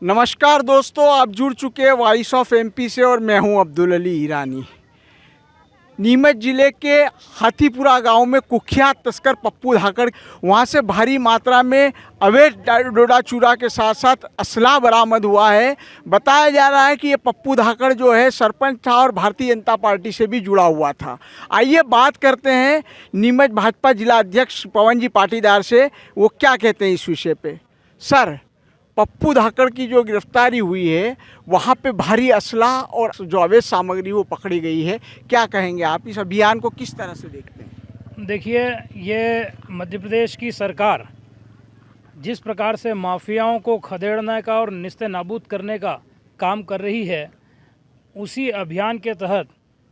नमस्कार दोस्तों, आप जुड़ चुके हैं वॉइस ऑफ एमपी से और मैं हूं अब्दुल अली ईरानी। नीमच जिले के हाथीपुरा गांव में कुख्यात तस्कर पप्पू धाकड़, वहां से भारी मात्रा में अवैध डोडा चूरा के साथ साथ असला बरामद हुआ है। बताया जा रहा है कि ये पप्पू धाकड़ जो है सरपंच था और भारतीय जनता पार्टी से भी जुड़ा हुआ था। आइए बात करते हैं नीमच भाजपा जिला अध्यक्ष पवन जी पाटीदार से, वो क्या कहते हैं इस विषय पे। सर, पप्पू धाकड़ की जो गिरफ्तारी हुई है वहाँ पे भारी असला और जो अवैध सामग्री वो पकड़ी गई है, क्या कहेंगे आप? इस अभियान को किस तरह से देखते हैं? देखिए, ये मध्य प्रदेश की सरकार जिस प्रकार से माफियाओं को खदेड़ने का और निस्ते नाबूद करने का काम कर रही है, उसी अभियान के तहत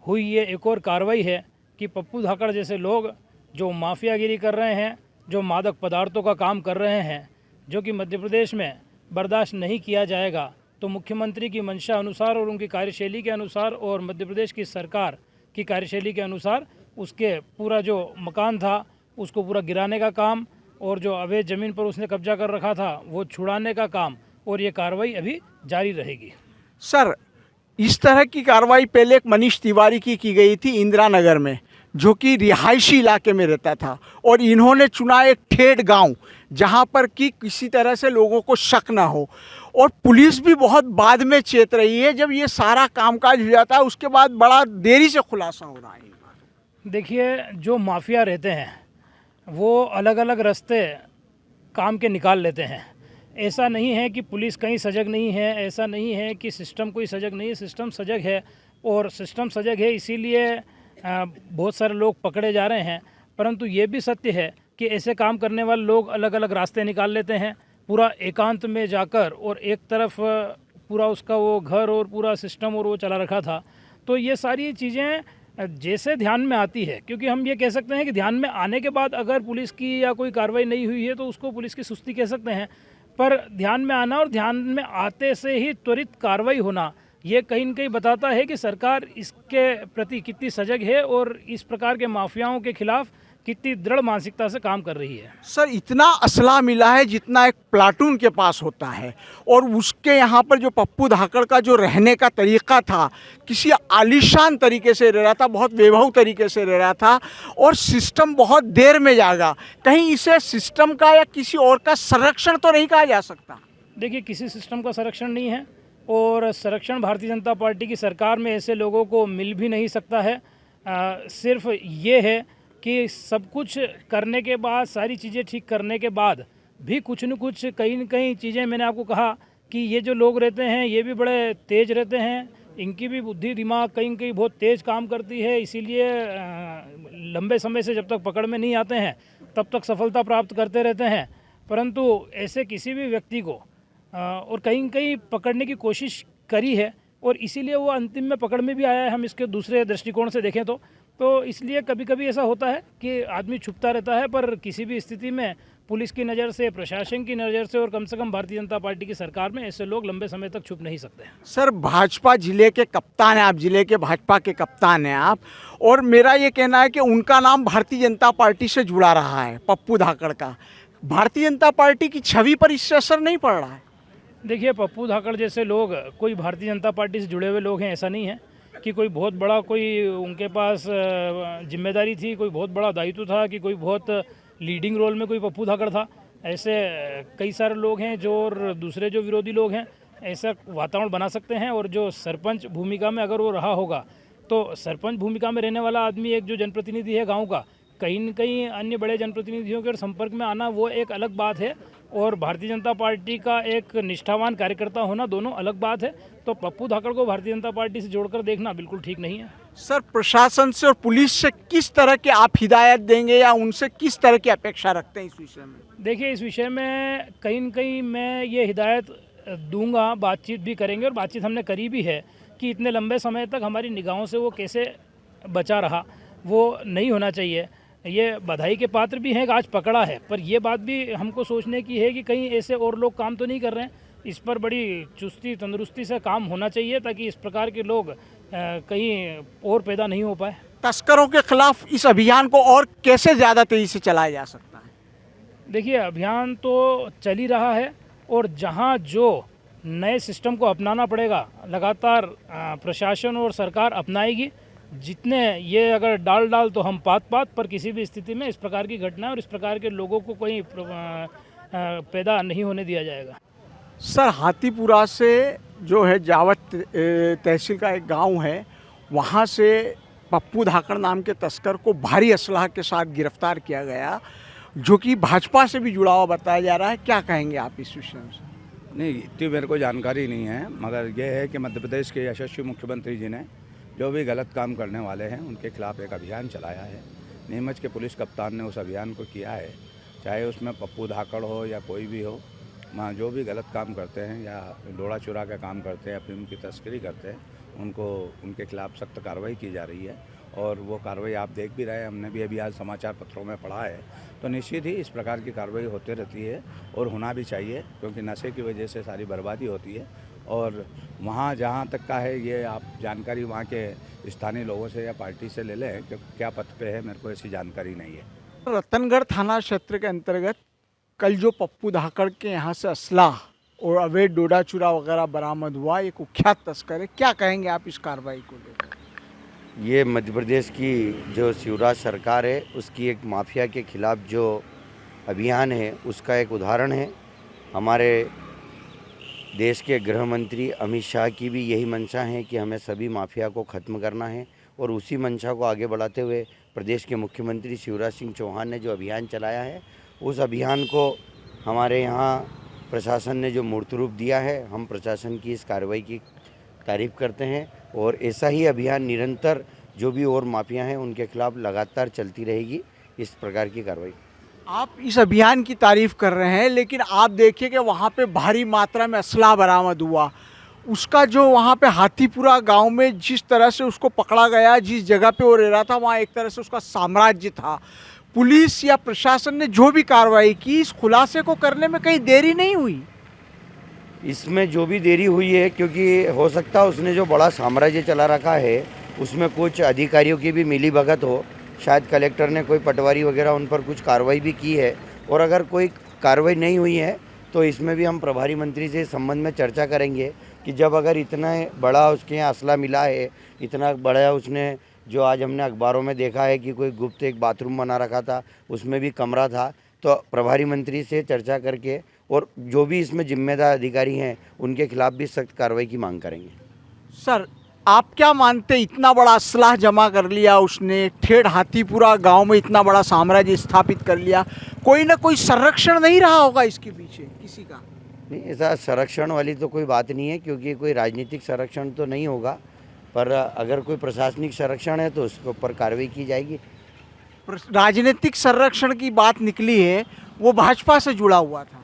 हुई ये एक और कार्रवाई है कि पप्पू धाकड़ जैसे लोग जो माफियागिरी कर रहे हैं, जो मादक पदार्थों का काम कर रहे हैं, जो कि मध्य प्रदेश में बर्दाश्त नहीं किया जाएगा। तो मुख्यमंत्री की मंशा अनुसार और उनकी कार्यशैली के अनुसार और मध्य प्रदेश की सरकार की कार्यशैली के अनुसार उसके पूरा जो मकान था उसको पूरा गिराने का काम और जो अवैध ज़मीन पर उसने कब्जा कर रखा था वो छुड़ाने का काम, और ये कार्रवाई अभी जारी रहेगी। सर, इस तरह की कार्रवाई पहले एक मनीष तिवारी की गई थी इंदिरा नगर में, जो कि रिहायशी इलाके में रहता था, और इन्होंने चुना एक ठेठ गांव जहां पर कि किसी तरह से लोगों को शक ना हो, और पुलिस भी बहुत बाद में चेत रही है। जब ये सारा कामकाज हो जाता है उसके बाद बड़ा देरी से खुलासा हो रहा है। देखिए, जो माफिया रहते हैं वो अलग अलग रास्ते काम के निकाल लेते हैं। ऐसा नहीं है कि पुलिस कहीं सजग नहीं है, ऐसा नहीं है कि सिस्टम कोई सजग नहीं है। सिस्टम सजग है, और सिस्टम सजग है इसीलिए बहुत सारे लोग पकड़े जा रहे हैं। परंतु ये भी सत्य है कि ऐसे काम करने वाले लोग अलग अलग रास्ते निकाल लेते हैं, पूरा एकांत में जाकर, और एक तरफ पूरा उसका वो घर और पूरा सिस्टम और वो चला रखा था। तो ये सारी चीज़ें जैसे ध्यान में आती है, क्योंकि हम ये कह सकते हैं कि ध्यान में आने के बाद अगर पुलिस की या कोई कार्रवाई नहीं हुई है तो उसको पुलिस की सुस्ती कह सकते हैं। पर ध्यान में आना और ध्यान में आते से ही त्वरित कार्रवाई होना, ये कहीं न कहीं बताता है कि सरकार इसके प्रति कितनी सजग है और इस प्रकार के माफियाओं के खिलाफ कितनी दृढ़ मानसिकता से काम कर रही है। सर, इतना असला मिला है जितना एक प्लाटून के पास होता है, और उसके यहाँ पर जो पप्पू धाकड़ का जो रहने का तरीका था, किसी आलीशान तरीके से रह रहा था, बहुत वैभव तरीके से रह रहा था, और सिस्टम बहुत देर में जागा। कहीं इसे सिस्टम का या किसी और का संरक्षण तो नहीं कहा जा सकता? देखिए, किसी सिस्टम का संरक्षण नहीं है, और संरक्षण भारतीय जनता पार्टी की सरकार में ऐसे लोगों को मिल भी नहीं सकता है। सिर्फ ये है कि सब कुछ करने के बाद, सारी चीज़ें ठीक करने के बाद भी कुछ न कुछ कहीं न कहीं चीज़ें, मैंने आपको कहा कि ये जो लोग रहते हैं ये भी बड़े तेज़ रहते हैं, इनकी भी बुद्धि दिमाग कहीं न कहीं बहुत तेज़ काम करती है। इसीलिए लंबे समय से जब तक पकड़ में नहीं आते हैं तब तक सफलता प्राप्त करते रहते हैं। परंतु ऐसे किसी भी व्यक्ति को और कहीं न कहीं पकड़ने की कोशिश करी है, और इसीलिए वो अंतिम में पकड़ में भी आया है। हम इसके दूसरे दृष्टिकोण से देखें तो इसलिए कभी कभी ऐसा होता है कि आदमी छुपता रहता है, पर किसी भी स्थिति में पुलिस की नज़र से, प्रशासन की नज़र से, और कम से कम भारतीय जनता पार्टी की सरकार में ऐसे लोग लंबे समय तक छुप नहीं सकते। सर, भाजपा जिले के कप्तान हैं आप, जिले के भाजपा के कप्तान हैं आप, और मेरा ये कहना है कि उनका नाम भारतीय जनता पार्टी से जुड़ा रहा है, पप्पू धाकड़ का। भारतीय जनता पार्टी की छवि पर इससे असर नहीं पड़ रहा है? देखिए, पप्पू धाकड़ जैसे लोग कोई भारतीय जनता पार्टी से जुड़े हुए लोग हैं, ऐसा नहीं है कि कोई बहुत बड़ा कोई उनके पास जिम्मेदारी थी, कोई बहुत बड़ा दायित्व था, कि कोई बहुत लीडिंग रोल में कोई पप्पू धाकड़ था। ऐसे कई सारे लोग हैं जो, और दूसरे जो विरोधी लोग हैं, ऐसा वातावरण बना सकते हैं। और जो सरपंच भूमिका में अगर वो रहा होगा, तो सरपंच भूमिका में रहने वाला आदमी एक जो जनप्रतिनिधि है गाँव का, कहीं न कहीं अन्य बड़े जनप्रतिनिधियों के संपर्क में आना वो एक अलग बात है, और भारतीय जनता पार्टी का एक निष्ठावान कार्यकर्ता होना दोनों अलग बात है। तो पप्पू धाकड़ को भारतीय जनता पार्टी से जोड़कर देखना बिल्कुल ठीक नहीं है। सर, प्रशासन से और पुलिस से किस तरह के आप हिदायत देंगे या उनसे किस तरह की अपेक्षा रखते हैं इस विषय में? देखिए, इस विषय में कहीं न कहीं मैं ये हिदायत दूंगा, बातचीत भी करेंगे, और बातचीत हमने करी भी है कि इतने लंबे समय तक हमारी निगाहों से वो कैसे बचा रहा, वो नहीं होना चाहिए। ये बधाई के पात्र भी हैं कि आज पकड़ा है, पर यह बात भी हमको सोचने की है कि कहीं ऐसे और लोग काम तो नहीं कर रहे हैं। इस पर बड़ी चुस्ती तंदुरुस्ती से काम होना चाहिए, ताकि इस प्रकार के लोग कहीं और पैदा नहीं हो पाए। तस्करों के खिलाफ इस अभियान को और कैसे ज़्यादा तेज़ी से चलाया जा सकता है? देखिए, अभियान तो चल ही रहा है, और जहाँ जो नए सिस्टम को अपनाना पड़ेगा। लगातार प्रशासन और सरकार अपनाएगी। जितने ये अगर डाल तो हम पात पर किसी भी स्थिति में इस प्रकार की घटना और इस प्रकार के लोगों को कोई पैदा नहीं होने दिया जाएगा। सर, हाथीपुरा से जो है जावत तहसील का एक गांव है, वहां से पप्पू धाकड़ नाम के तस्कर को भारी असलाह के साथ गिरफ्तार किया गया, जो कि भाजपा से भी जुड़ा हुआ बताया जा रहा है। क्या कहेंगे आप इस विषय में? नहीं, इतनी मेरे को जानकारी नहीं है, मगर यह है कि मध्य प्रदेश के यशस्वी मुख्यमंत्री जी ने जो भी गलत काम करने वाले हैं उनके खिलाफ एक अभियान चलाया है। नीमच के पुलिस कप्तान ने उस अभियान को किया है, चाहे उसमें पप्पू धाकड़ हो या कोई भी हो। वहाँ जो भी गलत काम करते हैं या डोड़ा चुरा का काम करते हैं, अफीम की तस्करी करते हैं, उनको उनके खिलाफ सख्त कार्रवाई की जा रही है। और वो कार्रवाई आप देख भी रहे हैं, हमने भी अभी आज समाचार पत्रों में पढ़ा है। तो निश्चित ही इस प्रकार की कार्रवाई होती रहती है और होना भी चाहिए, क्योंकि नशे की वजह से सारी बर्बादी होती है। और वहाँ जहाँ तक का है, ये आप जानकारी वहाँ के स्थानीय लोगों से या पार्टी से ले लें कि क्या पथ पे है, मेरे को ऐसी जानकारी नहीं है। रतनगढ़ थाना क्षेत्र के अंतर्गत कल जो पप्पू धाकड़ के यहाँ से असलाह और अवैध डोडा चूरा वगैरह बरामद हुआ, ये कुख्यात तस्कर है। क्या कहेंगे आप इस कार्रवाई को लेकर? ये मध्य प्रदेश की जो शिवराज सरकार है, उसकी एक माफिया के खिलाफ जो अभियान है, उसका एक उदाहरण है। हमारे देश के गृह मंत्री अमित शाह की भी यही मंशा है कि हमें सभी माफिया को ख़त्म करना है, और उसी मंशा को आगे बढ़ाते हुए प्रदेश के मुख्यमंत्री शिवराज सिंह चौहान ने जो अभियान चलाया है, उस अभियान को हमारे यहाँ प्रशासन ने जो मूर्त रूप दिया है, हम प्रशासन की इस कार्रवाई की तारीफ़ करते हैं। और ऐसा ही अभियान निरंतर जो भी और माफिया हैं उनके खिलाफ लगातार चलती रहेगी, इस प्रकार की कार्रवाई। आप इस अभियान की तारीफ कर रहे हैं, लेकिन आप देखिए कि वहाँ पे भारी मात्रा में असला बरामद हुआ। उसका जो वहाँ पे हाथीपुरा गांव में जिस तरह से उसको पकड़ा गया, जिस जगह पे वो रह रहा था, वहाँ एक तरह से उसका साम्राज्य था। पुलिस या प्रशासन ने जो भी कार्रवाई की, इस खुलासे को करने में कहीं देरी नहीं हुई? इसमें जो भी देरी हुई है, क्योंकि हो सकता है उसने जो बड़ा साम्राज्य चला रखा है उसमें कुछ अधिकारियों की भी मिली भगत हो। शायद कलेक्टर ने कोई पटवारी वगैरह उन पर कुछ कार्रवाई भी की है, और अगर कोई कार्रवाई नहीं हुई है तो इसमें भी हम प्रभारी मंत्री से इस संबंध में चर्चा करेंगे कि जब अगर इतना बड़ा उसके यहाँ असला मिला है, इतना बड़ा उसने, जो आज हमने अखबारों में देखा है कि कोई गुप्त एक बाथरूम बना रखा था, उसमें भी कमरा था, तो प्रभारी मंत्री से चर्चा करके और जो भी इसमें जिम्मेदार अधिकारी हैं उनके खिलाफ भी सख्त कार्रवाई की मांग करेंगे। सर, आप क्या मानते, इतना बड़ा असलाह जमा कर लिया उसने, ठेठ हाथीपुरा गांव में इतना बड़ा साम्राज्य स्थापित कर लिया, कोई ना कोई संरक्षण नहीं रहा होगा इसके पीछे किसी का? नहीं, ऐसा संरक्षण वाली तो कोई बात नहीं है, क्योंकि कोई राजनीतिक संरक्षण तो नहीं होगा, पर अगर कोई प्रशासनिक संरक्षण है तो उसके ऊपर कार्रवाई की जाएगी। राजनीतिक संरक्षण की बात निकली है, वो भाजपा से जुड़ा हुआ था।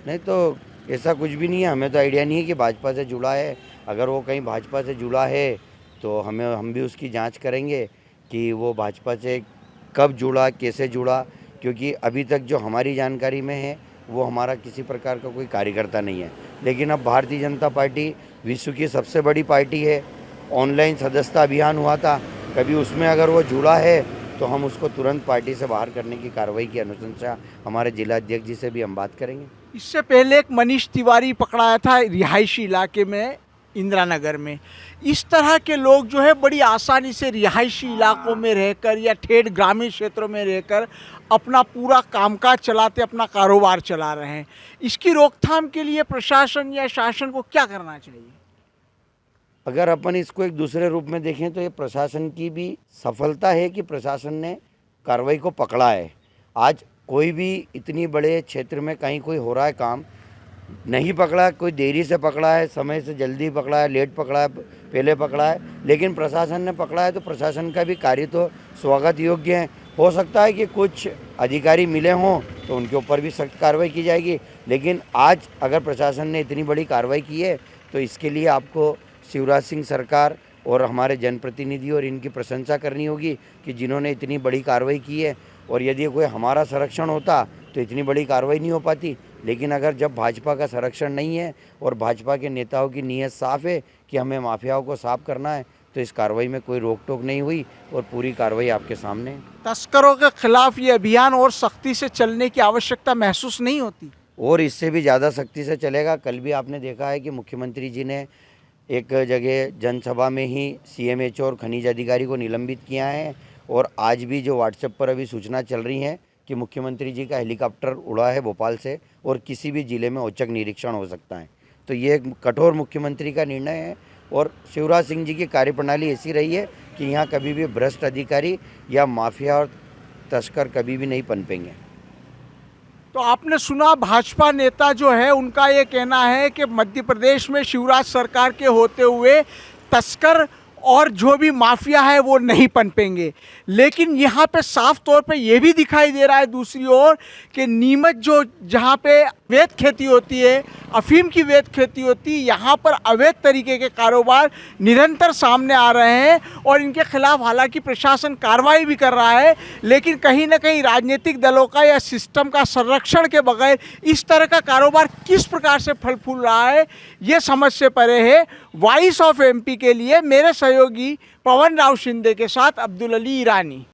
नहीं, तो ऐसा कुछ भी नहीं है, हमें तो आइडिया नहीं है कि भाजपा से जुड़ा है। अगर वो कहीं भाजपा से जुड़ा है तो हम भी उसकी जांच करेंगे कि वो भाजपा से कब जुड़ा, कैसे जुड़ा, क्योंकि अभी तक जो हमारी जानकारी में है वो हमारा किसी प्रकार का कोई कार्यकर्ता नहीं है। लेकिन अब भारतीय जनता पार्टी विश्व की सबसे बड़ी पार्टी है, ऑनलाइन सदस्यता अभियान हुआ था, कभी उसमें अगर वो जुड़ा है तो हम उसको तुरंत पार्टी से बाहर करने की कार्रवाई की अनुशंसा हमारे जिला अध्यक्ष जी से भी हम बात करेंगे। इससे पहले एक मनीष तिवारी पकड़ाया था रिहायशी इलाके में, इंदिरा नगर में। इस तरह के लोग जो है बड़ी आसानी से रिहायशी इलाकों में रहकर या ठेठ ग्रामीण क्षेत्रों में रहकर अपना पूरा कामकाज चलाते, अपना कारोबार चला रहे हैं। इसकी रोकथाम के लिए प्रशासन या शासन को क्या करना चाहिए? अगर अपन इसको एक दूसरे रूप में देखें तो ये प्रशासन की भी सफलता है कि प्रशासन ने कार्रवाई को पकड़ा है। आज कोई भी इतनी बड़े क्षेत्र में कहीं कोई हो रहा है काम, नहीं पकड़ा, कोई देरी से पकड़ा है, समय से जल्दी पकड़ा है, लेट पकड़ा है, पहले पकड़ा है, लेकिन प्रशासन ने पकड़ा है तो प्रशासन का भी कार्य तो स्वागत योग्य है। हो सकता है कि कुछ अधिकारी मिले हों तो उनके ऊपर भी सख्त कार्रवाई की जाएगी, लेकिन आज अगर प्रशासन ने इतनी बड़ी कार्रवाई की है तो इसके लिए आपको शिवराज सिंह सरकार और हमारे जनप्रतिनिधि और इनकी प्रशंसा करनी होगी कि जिन्होंने इतनी बड़ी कार्रवाई की है। और यदि कोई हमारा संरक्षण होता तो इतनी बड़ी कार्रवाई नहीं हो पाती, लेकिन अगर जब भाजपा का संरक्षण नहीं है और भाजपा के नेताओं की नीयत साफ़ है कि हमें माफियाओं को साफ करना है, तो इस कार्रवाई में कोई रोक टोक नहीं हुई और पूरी कार्रवाई आपके सामने है। तस्करों के खिलाफ ये अभियान और सख्ती से चलने की आवश्यकता महसूस नहीं होती? और इससे भी ज़्यादा सख्ती से चलेगा। कल भी आपने देखा है कि मुख्यमंत्री जी ने एक जगह जनसभा में ही सीएमएचओ और खनिज अधिकारी को निलंबित किया है, और आज भी जो व्हाट्सएप पर अभी सूचना चल रही है कि मुख्यमंत्री जी का हेलीकॉप्टर उड़ा है भोपाल से और किसी भी ज़िले में औचक निरीक्षण हो सकता है। तो ये एक कठोर मुख्यमंत्री का निर्णय है, और शिवराज सिंह जी की कार्यप्रणाली ऐसी रही है कि यहाँ कभी भी भ्रष्ट अधिकारी या माफिया और तस्कर कभी भी नहीं पनपेंगे। तो आपने सुना, भाजपा नेता जो है उनका ये कहना है कि मध्य प्रदेश में शिवराज सरकार के होते हुए तस्कर और जो भी माफिया है वो नहीं पनपेंगे। लेकिन यहाँ पे साफ तौर पे ये भी दिखाई दे रहा है दूसरी ओर कि नीमच जो जहाँ पे अवैध खेती होती है, अफीम की अवैध खेती होती है, यहाँ पर अवैध तरीके के कारोबार निरंतर सामने आ रहे हैं और इनके खिलाफ हालांकि प्रशासन कार्रवाई भी कर रहा है, लेकिन कहीं ना कहीं राजनीतिक दलों का या सिस्टम का संरक्षण के बगैर इस तरह का कारोबार किस प्रकार से फल फूल रहा है ये समझ से परे है। वॉइस ऑफ एमपी के लिए मेरे सहयोगी पवन राव शिंदे के साथ अब्दुल अली ईरानी।